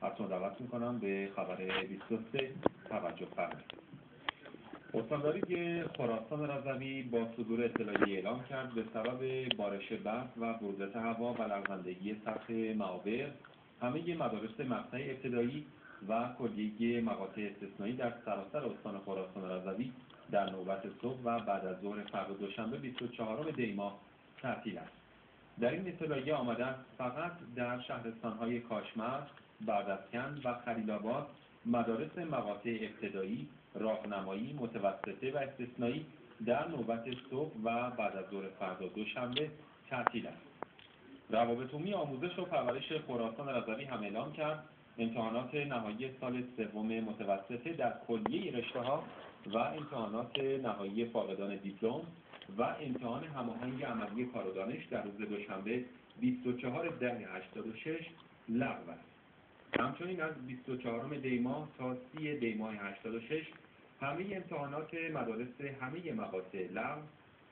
از شما دعوت میکنم به خبر 23 توجه فرمایید. استانداری خراسان رضوی با صدور اطلاعیه اعلام کرد به سبب بارش برف و بروزش هوا و لغزندگی سطح معابر همه مدارس مقطع ابتدایی و کلیه مقاطع استثنایی در سراسر استان خراسان رضوی در نوبت صبح و بعد از ظهر فردا دوشنبه 24 دی ماه تعطیل است. در این اطلاعیه آمده است فقط در شهرستان‌های کاشمر، بردسکند و خلیل‌آباد مدارس مقاطع ابتدایی، راهنمایی، متوسطه و استثنایی در نوبت صبح و بعد از ظهر فردا دوشنبه تعطیل است. روابط عمومی آموزش و پرورش خراسان رضوی هم اعلام کرد امتحانات نهایی سال سوم متوسطه در کلیه رشته‌ها و امتحانات نهایی فاقدان دیپلم و امتحان هماهنگ عملی کار و دانش در روز دوشنبه 24/10/86 لغو است. همچنین از 24 دی ماه تا 30 دی ماه 86 همه امتحانات مدارس همه مقاطع لغو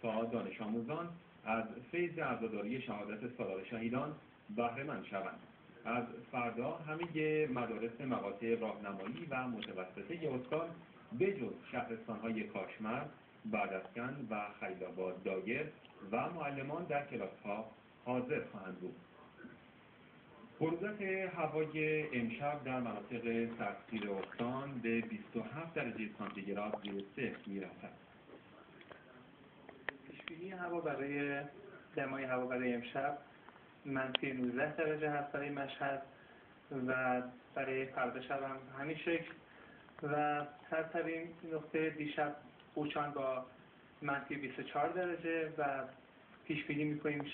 تا دانش آموزان از فیض عزاداری شهادت سالار شهیدان بهره مند شوند. از فردا همه مدارس مقاطع راهنمایی و متوسطه استان بجز شهرستان‌های کاشمر، بردسکند و خلیل‌آباد دایر و معلمان در کلاس‌ها حاضر خواهند بود. بروزش هوای امشب در مناطق سردسیر استان به 27 درجه سانتیگراد زیر صفر می‌رسد. پیش‌بینی هوا برای دمای هوا برای امشب منفی 19 درجه هست برای مشهد و برای فردا شب هم همین شکل و سرترین نقطه دیشب اوچان با منفی 24 درجه و پیش بینی می‌کنیم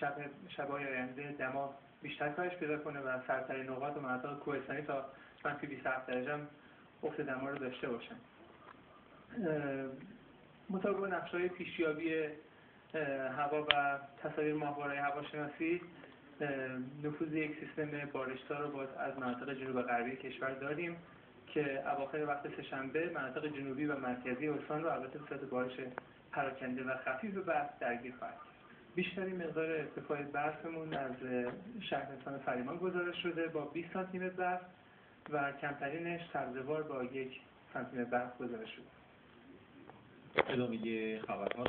شب‌های آینده دما بیشتر کاهش پیدا کنه و سرترین نقاط و مناطق کوهستانی تا منفی 27 درجه هم افت دما رو داشته باشن. مطابق نقشه‌های پیشیابی هوا و تصاویر ماهواره‌ی هواشناسی نفوذ یک سیستم بارشدار رو باز از مناطق جنوب غربی کشور داریم که اواخر وقت سه‌شنبه مناطق جنوبی و مرکزی استان رو البته به صورت بارش پراکنده و خفیف برف درگیر خواهد. بیشترین مقدار ارتفاع برفمون از شهرستان فریمان گزارش شده با 20 سانتی متر برف و کمترینش سبزوار با 1 سانتی متر برف گزارش شده. ادامه خبرها